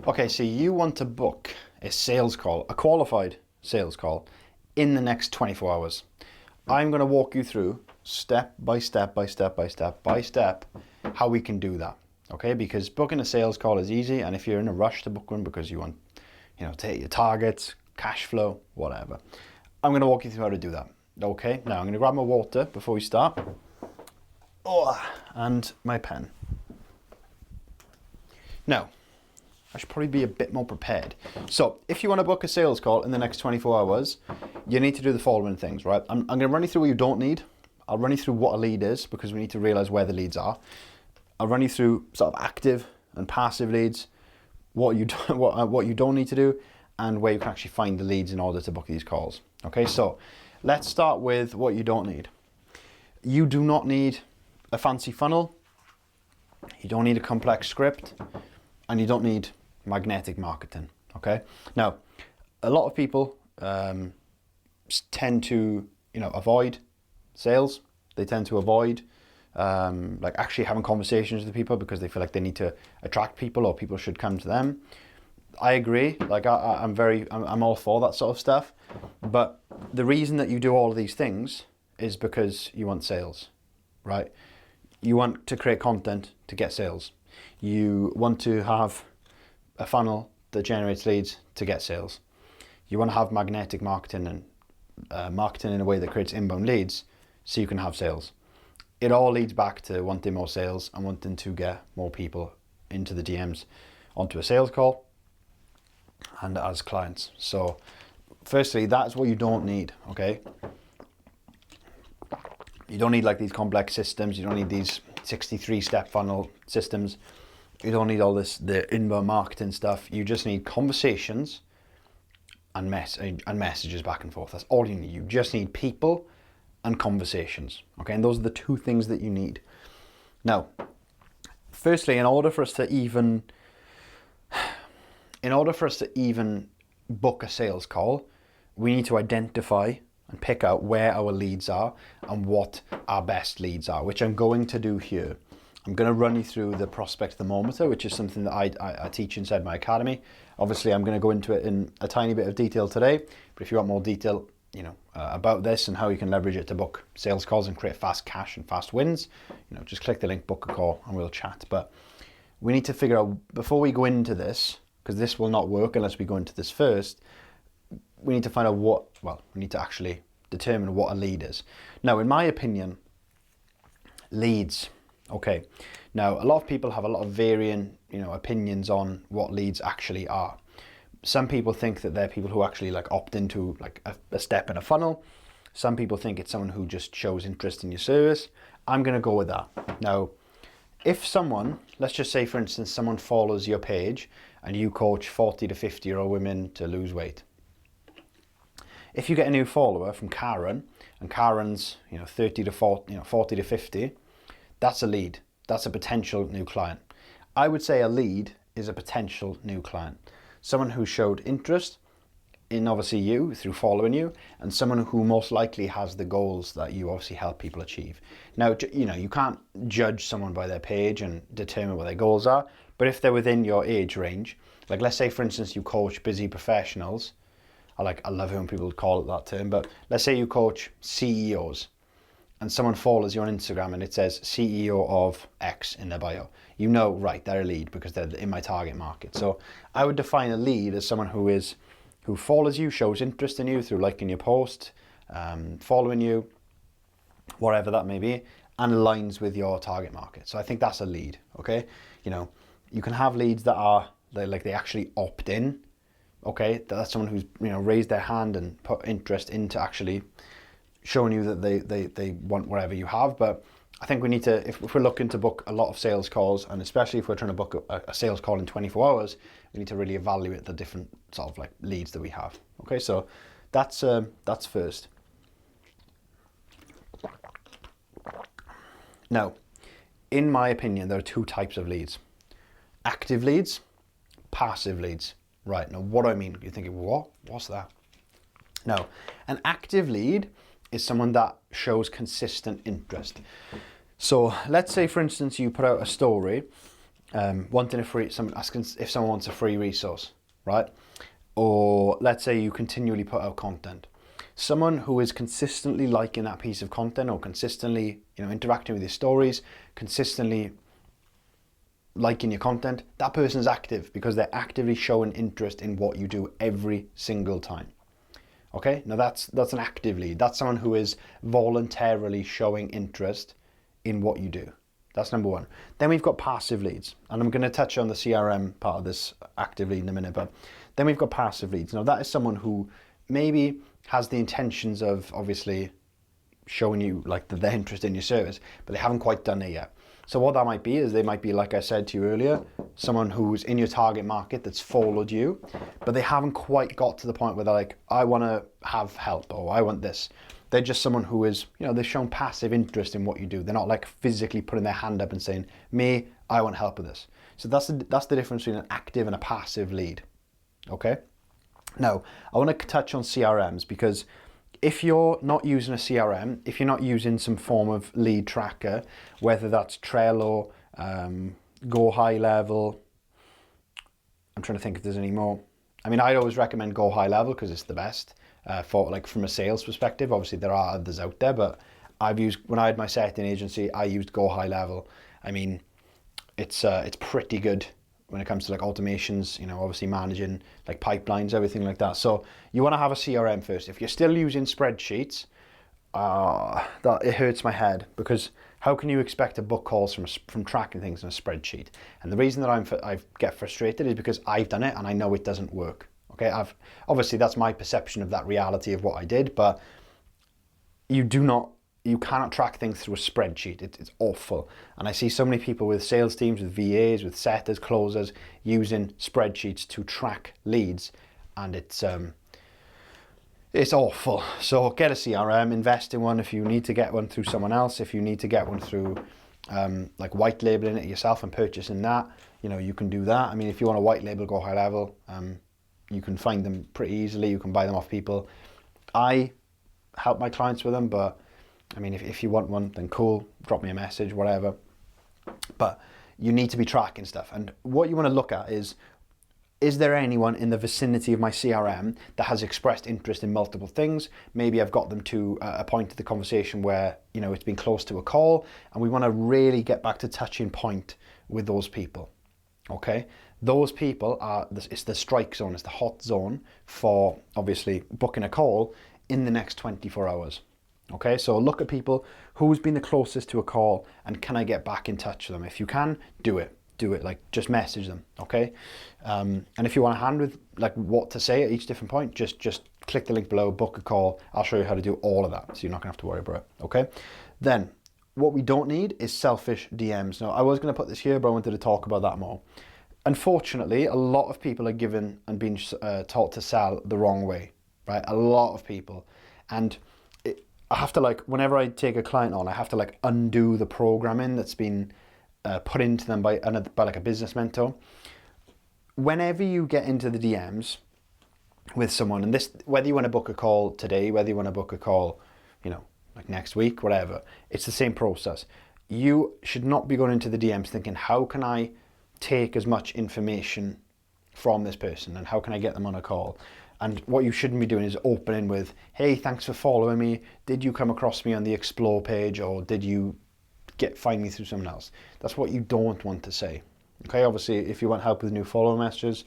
Okay, so you want to book a sales call, a qualified sales call, in the next 24 hours. I'm going to walk you through step by step how we can do that. Okay, because booking a sales call is easy, and if you're in a rush to book one because you want, to hit your targets, cash flow, whatever, I'm going to walk you through how to do that. Okay, now I'm going to grab my water before we start. Oh, and my pen. Now, I should probably be a bit more prepared. So if you want to book a sales call in the next 24 hours, you need to do the following things, right? I'm going to run you through what you don't need. I'll run you through what a lead is, because we need to realize where the leads are. I'll run you through sort of active and passive leads, what you don't need to do, and where you can actually find the leads in order to book these calls. Okay, so let's start with what you don't need. You do not need a fancy funnel. You don't need a complex script, and you don't need magnetic marketing. Okay. Now, a lot of people tend to, avoid sales. They tend to avoid like actually having conversations with people because they feel like they need to attract people or people should come to them. I agree. Like I'm all for that sort of stuff. But the reason that you do all of these things is because you want sales, right? You want to create content to get sales. You want to have a funnel that generates leads to get sales. You want to have magnetic marketing and marketing in a way that creates inbound leads so you can have sales. It all leads back to wanting more sales and wanting to get more people into the DMs onto a sales call and as clients. So firstly, that's what you don't need, okay? You don't need like these complex systems. You don't need these 63-step funnel systems. You don't need all the inbound marketing stuff. You just need conversations and messages back and forth. That's all you need. You just need people and conversations. Okay, and those are the two things that you need. Now, firstly, in order for us to even book a sales call, we need to identify and pick out where our leads are and what our best leads are, which I'm going to do here. I'm going to run you through the prospect thermometer, which is something that I teach inside my academy. Obviously, I'm going to go into it in a tiny bit of detail today, but if you want more detail, about this and how you can leverage it to book sales calls and create fast cash and fast wins, just click the link, book a call, and we'll chat. But we need to figure out, before we go into this, because this will not work unless we go into this first, we need to find out we need to actually determine what a lead is. Now, in my opinion, leads, okay. Now, a lot of people have a lot of varying, opinions on what leads actually are. Some people think that they're people who actually like opt into like a step in a funnel. Some people think it's someone who just shows interest in your service. I'm going to go with that. Now, if someone, let's just say for instance, someone follows your page and you coach 40 to 50-year-old women to lose weight. If you get a new follower from Karen, and Karen's 30 to 40, 40 to 50, that's a lead. That's a potential new client. I would say a lead is a potential new client. Someone who showed interest in obviously you through following you, and someone who most likely has the goals that you obviously help people achieve. Now, you can't judge someone by their page and determine what their goals are, but if they're within your age range, like let's say for instance you coach busy professionals. I love when people call it that term, but let's say you coach CEOs and someone follows you on Instagram and it says CEO of X in their bio. Right, they're a lead because they're in my target market. So I would define a lead as someone who follows you, shows interest in you through liking your post, following you, whatever that may be, and aligns with your target market. So I think that's a lead, okay? You can have leads that are, they actually opt in. Okay, that's someone who's raised their hand and put interest into actually showing you that they want whatever you have. But I think we need to, if we're looking to book a lot of sales calls, and especially if we're trying to book a sales call in 24 hours, we need to really evaluate the different sort of like leads that we have. Okay, so that's first. Now, in my opinion, there are two types of leads: active leads, passive leads. Right, now what do I mean? You're thinking, what's that? Now, an active lead is someone that shows consistent interest. So let's say, for instance, you put out a story wanting a free, someone asking if someone wants a free resource, right? Or let's say you continually put out content. Someone who is consistently liking that piece of content, or consistently, interacting with your stories, consistently liking your content, that person's active because they're actively showing interest in what you do every single time. Okay, now that's an active lead. That's someone who is voluntarily showing interest in what you do. That's number one. Then we've got passive leads, and I'm going to touch on the CRM part of this active lead in a minute, but then we've got passive leads. Now that is someone who maybe has the intentions of obviously showing you like their interest in your service, but they haven't quite done it yet. So what that might be is they might be, like I said to you earlier, someone who's in your target market that's followed you, but they haven't quite got to the point where they're like, I want to have help, or I want this. They're just someone who is, they've shown passive interest in what you do. They're not like physically putting their hand up and saying, me, I want help with this. So that's the difference between an active and a passive lead. Okay? Now, I want to touch on CRMs, because if you're not using a CRM, if you're not using some form of lead tracker, whether that's Trello, Go High Level, I'm trying to think if there's any more. I mean, I'd always recommend Go High Level because it's the best for like from a sales perspective. Obviously, there are others out there, but when I had my setting agency, I used Go High Level. I mean, it's pretty good when it comes to like automations, obviously managing like pipelines, everything like that. So you want to have a CRM first. If you're still using spreadsheets, that it hurts my head, because how can you expect to book calls from tracking things in a spreadsheet? And the reason that I get frustrated is because I've done it and I know it doesn't work. Okay, obviously that's my perception of that reality of what I did, but you cannot track things through a spreadsheet. It's awful. And I see so many people with sales teams, with VAs, with setters, closers, using spreadsheets to track leads. And it's awful. So get a CRM, invest in one if you need to get one through someone else. If you need to get one through like white labeling it yourself and purchasing that, you can do that. I mean, if you want a white label, Go High Level, you can find them pretty easily. You can buy them off people. I help my clients with them, but I mean, if you want one, then cool, drop me a message, whatever. But you need to be tracking stuff. And what you want to look at is there anyone in the vicinity of my CRM that has expressed interest in multiple things? Maybe I've got them to a point of the conversation where, it's been close to a call, and we want to really get back to touching point with those people. Okay? Those people it's the strike zone, it's the hot zone for obviously booking a call in the next 24 hours. Okay, so look at people who's been the closest to a call, and can I get back in touch with them? If you can, do it. Like just message them, okay? And if you want a hand with like what to say at each different point, just click the link below, book a call. I'll show you how to do all of that, so you're not gonna have to worry about it, okay? Then, what we don't need is selfish DMs. Now, I was gonna put this here, but I wanted to talk about that more. Unfortunately, a lot of people are given and being taught to sell the wrong way, right? A lot of people. And I have to whenever I take a client on, I have to undo the programming that's been put into them by like a business mentor. Whenever you get into the DMs with someone, and this, whether you want to book a call today, whether you want to book a call, like next week, whatever, it's the same process. You should not be going into the DMs thinking, how can I take as much information from this person and how can I get them on a call? And what you shouldn't be doing is opening with, hey, thanks for following me. Did you come across me on the Explore page, or did you find me through someone else? That's what you don't want to say. Okay, obviously, if you want help with new follower messages,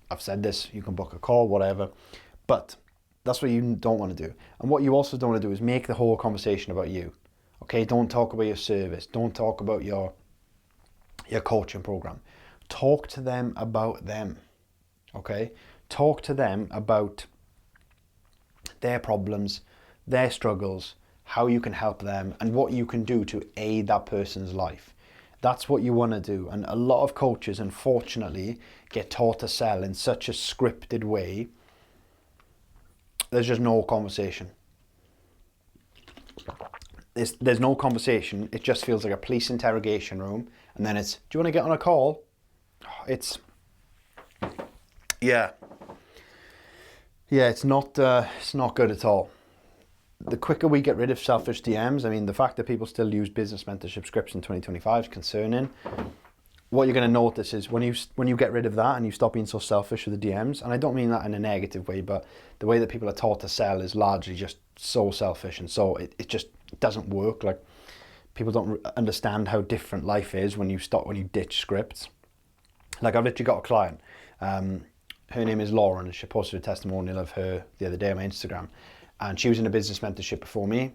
I've said this, you can book a call, whatever. But that's what you don't want to do. And what you also don't want to do is make the whole conversation about you. Okay, don't talk about your service. Don't talk about your coaching program. Talk to them about them. Okay? Talk to them about their problems, their struggles, how you can help them, and what you can do to aid that person's life. That's what you want to do. And a lot of coaches, unfortunately, get taught to sell in such a scripted way. There's just no conversation. There's no conversation. It just feels like a police interrogation room. And then it's, do you want to get on a call? Yeah, it's not good at all. The quicker we get rid of selfish DMs, I mean, the fact that people still use business mentorship scripts in 2025 is concerning. what you're going to notice is when you get rid of that and you stop being so selfish with the DMs, and I don't mean that in a negative way, but the way that people are taught to sell is largely just so selfish, and so it just doesn't work. Like, people don't understand how different life is when you ditch scripts. Like, I've literally got a client, her name is Lauren, and she posted a testimonial of her the other day on my Instagram, and she was in a business mentorship before me.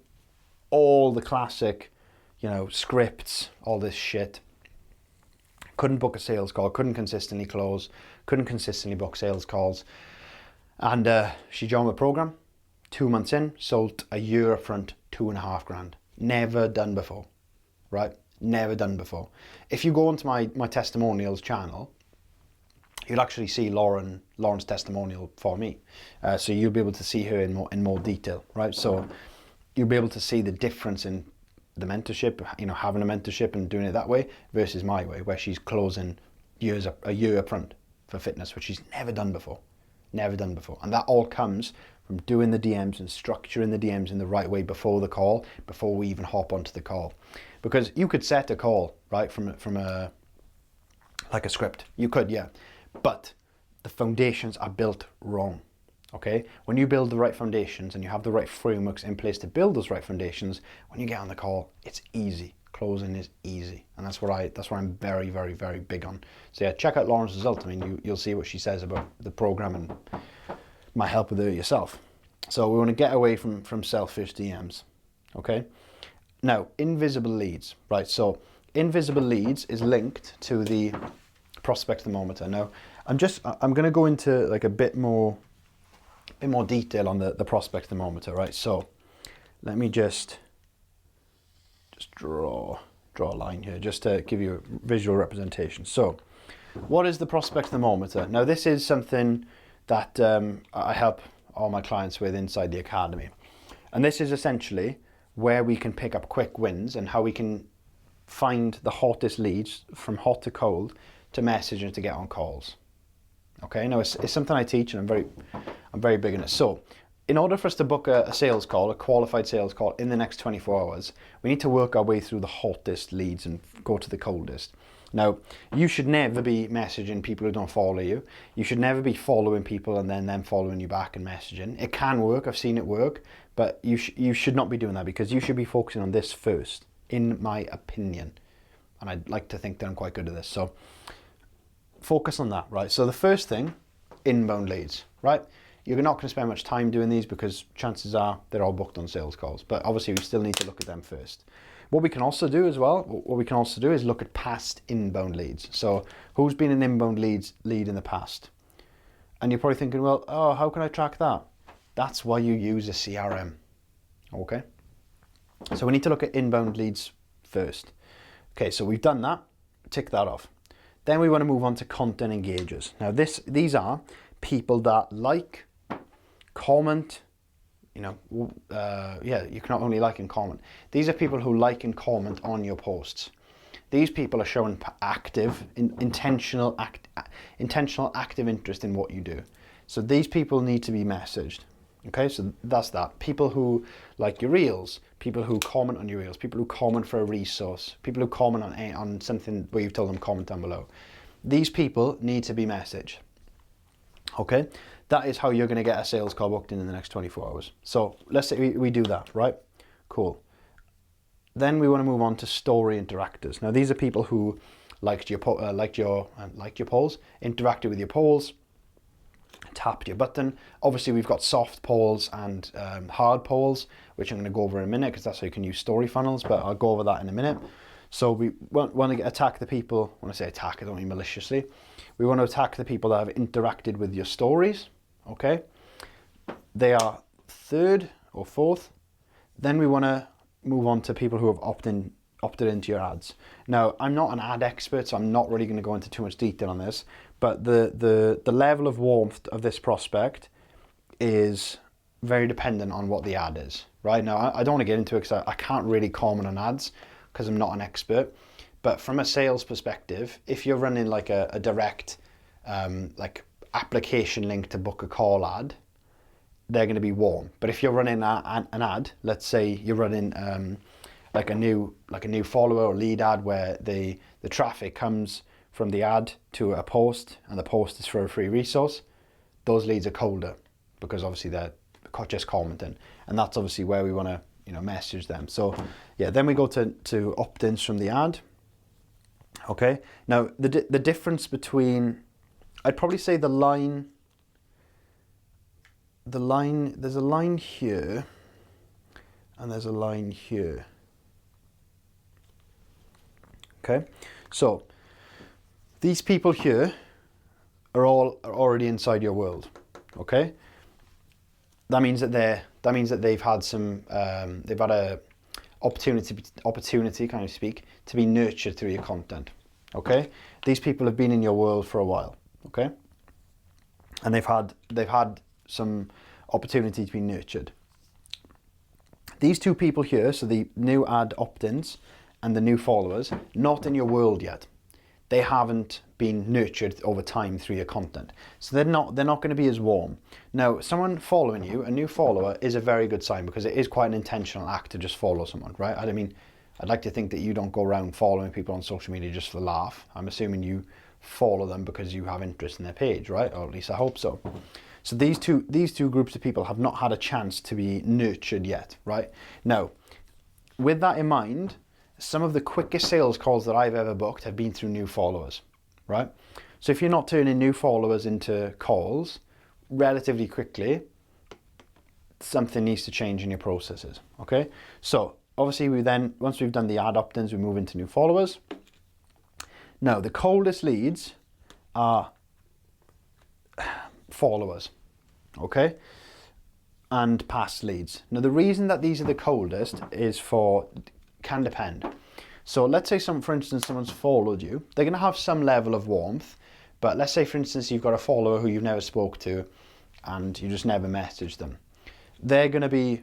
All the classic, scripts, all this shit. Couldn't book a sales call, couldn't consistently close, couldn't consistently book sales calls. And she joined the program. 2 months in, sold a year up front, 2.5 grand. Never done before, right? Never done before. If you go onto my testimonials channel, you'll actually see Lauren's testimonial for me. So you'll be able to see her in more detail, right? So you'll be able to see the difference in the mentorship, having a mentorship and doing it that way versus my way, where she's closing a year up front for fitness, which she's never done before. Never done before. And that all comes from doing the DMs and structuring the DMs in the right way before the call, before we even hop onto the call. Because you could set a call, right, from a script. You could, yeah. But the foundations are built wrong. Okay, when you build the right foundations and you have the right frameworks in place to build those right foundations, when you get on the call, it's easy. Closing is easy, and that's what I'm very, very, very big on. So yeah, check out Lauren's result. I mean, you'll see what she says about the program and my help with her yourself. So we want to get away from selfish DMs. Okay, now invisible leads, right? So invisible leads is linked to the prospect thermometer. Now I'm going to go into like a bit more detail on the prospect thermometer, right? So let me just draw a line here just to give you a visual representation. So what is the prospect thermometer? Now this is something that I help all my clients with inside the academy, and this is essentially where we can pick up quick wins and how we can find the hottest leads from hot to cold to message and to get on calls. Okay, now it's something I teach, and I'm very big in it. So in order for us to book a sales call, a qualified sales call in the next 24 hours, we need to work our way through the hottest leads and go to the coldest. Now, you should never be messaging people who don't follow you. You should never be following people and then them following you back and messaging. It can work, I've seen it work, but you should not be doing that, because you should be focusing on this first, in my opinion. And I'd like to think that I'm quite good at this. So focus on that, right? So the first thing, inbound leads, right? You're not going to spend much time doing these because chances are they're all booked on sales calls, but obviously we still need to look at them first. What we can also do as well, is look at past inbound leads. So who's been an inbound lead in the past? And you're probably thinking, well, how can I track that? That's why you use a CRM, okay? So we need to look at inbound leads first. Okay, so we've done that, tick that off. Then we want to move on to content engagers. Now these are people that like, comment, you can not only like and comment. These are people who like and comment on your posts. These people are showing active, intentional active interest in what you do. So these people need to be messaged. Okay, so that's that. People who like your reels, people who comment on your reels, people who comment for a resource, people who comment on something where you've told them comment down below. These people need to be messaged. Okay, that is how you're going to get a sales call booked in the next 24 hours. So let's say we do that, right? Cool. Then we want to move on to story interactors. Now these are people who liked your polls, interacted with your polls, tapped your button. Obviously we've got soft polls and hard polls, which I'm going to go over in a minute because that's how you can use story funnels, but I'll go over that in a minute. So we want to attack the people. When I say attack, I don't mean maliciously. We want to attack the people that have interacted with your stories. Okay, they are third or fourth. Then we want to move on to people who have opted into your ads. Now, I'm not an ad expert, so I'm not really going to go into too much detail on this, but the level of warmth of this prospect is very dependent on what the ad is. Right now, I don't want to get into it because I can't really comment on ads because I'm not an expert. But from a sales perspective, if you're running like a direct like application link to book a call ad, they're going to be warm. But if you're running an ad, let's say you're running like a new follower or lead ad where the traffic comes from the ad to a post, and the post is for a free resource, those leads are colder because obviously they're just commenting, and that's obviously where we want to, you know, message them. So yeah, then we go to opt-ins from the ad. Okay, now the difference between, I'd probably say the line, there's a line here and there's a line here. Okay, so these people here are already inside your world. Okay, that means that they've had some they've had a opportunity, kind of speak, to be nurtured through your content. Okay, these people have been in your world for a while. Okay, and they've had some opportunity to be nurtured. These two people here, so the new ad opt-ins and the new followers, not in your world yet. They haven't been nurtured over time through your content, so they're not going to be as warm. Now, someone following you, a new follower, is a very good sign, because it is quite an intentional act to just follow someone, right? I mean, I'd like to think that you don't go around following people on social media just for the laugh. I'm assuming you follow them because you have interest in their page, right? Or at least I hope so. So these two groups of people have not had a chance to be nurtured yet, right? Now, with that in mind, some of the quickest sales calls that I've ever booked have been through new followers, right? So if you're not turning new followers into calls relatively quickly, something needs to change in your processes, okay? So obviously once we've done the ad opt-ins, we move into new followers. Now, the coldest leads are followers, okay? And past leads. Now, the reason that these are the coldest can depend. So let's say for instance, someone's followed you. They're going to have some level of warmth, but let's say, for instance, you've got a follower who you've never spoke to and you just never messaged them. They're going to be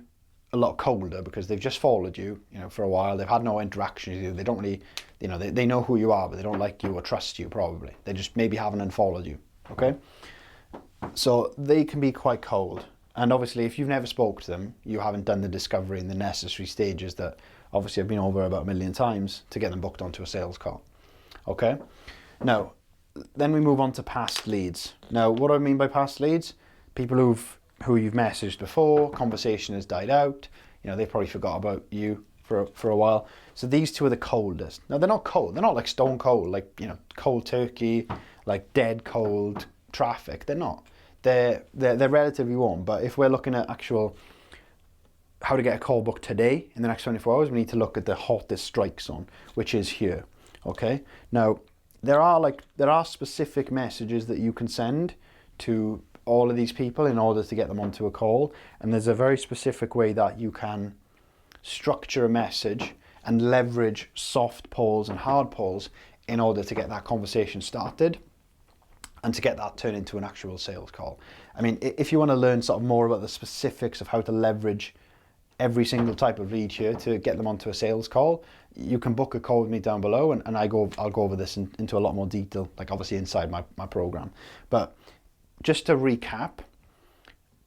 a lot colder because they've just followed you, you know, for a while. They've had no interaction with you. They don't really, you know, they know who you are, but they don't like you or trust you probably. They just maybe haven't unfollowed you, okay? So they can be quite cold. And obviously, if you've never spoke to them, you haven't done the discovery and the necessary stages that obviously I've been over about 1 million times to get them booked onto a sales call. Okay? Now, then we move on to past leads. Now, what do I mean by past leads? People who you've messaged before, conversation has died out, you know, they probably forgot about you for a while. So these two are the coldest. Now, they're not cold. They're not like stone cold, like, you know, cold turkey, like dead cold traffic. They're not. They're relatively warm. But if we're looking at actual how to get a call booked today in the next 24 hours, we need to look at the hottest strike zone, which is here. Okay. Now, there are specific messages that you can send to all of these people in order to get them onto a call, and there's a very specific way that you can structure a message and leverage soft polls and hard polls in order to get that conversation started and to get that turned into an actual sales call. I mean, if you want to learn sort of more about the specifics of how to leverage every single type of lead here to get them onto a sales call, you can book a call with me down below, and I'll go over this into a lot more detail, like obviously inside my program. But just to recap,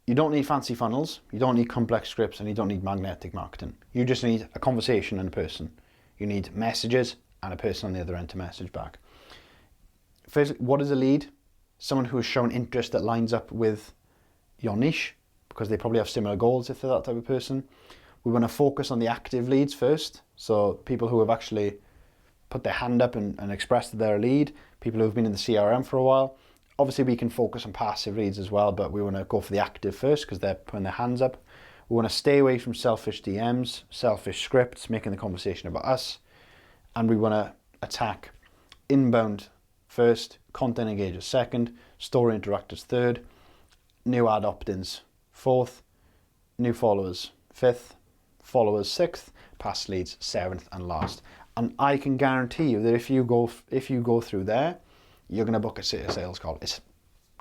you don't need fancy funnels, you don't need complex scripts, and you don't need magnetic marketing. You just need a conversation and a person. You need messages and a person on the other end to message back. First, what is a lead? Someone who has shown interest that lines up with your niche, because they probably have similar goals if they're that type of person. We want to focus on the active leads first. So people who have actually put their hand up and expressed that they're a lead, people who have been in the CRM for a while. Obviously, we can focus on passive leads as well, but we want to go for the active first because they're putting their hands up. We want to stay away from selfish DMs, selfish scripts, making the conversation about us. And we want to attack inbound first, content engagers second, story interactors third, new ad opt-ins fourth, new followers fifth, followers sixth, past leads seventh and last. And I can guarantee you that if you go through there, you're going to book a sales call. It's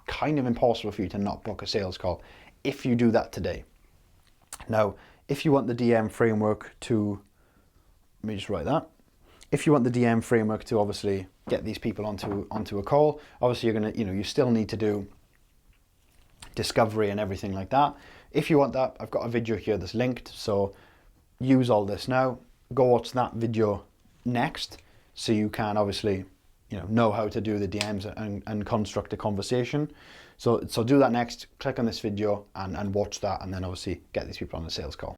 kind of impossible for you to not book a sales call if you do that today. Now, if you want the DM framework to, let me just write that. If you want the DM framework to obviously get these people onto a call, obviously you're going to, you still need to do discovery and everything like that. If you want that, I've got a video here that's linked, so use all this now. Go watch that video next so you can obviously know how to do the DMs and construct a conversation. So do that next. Click on this video and watch that, and then obviously get these people on the sales call.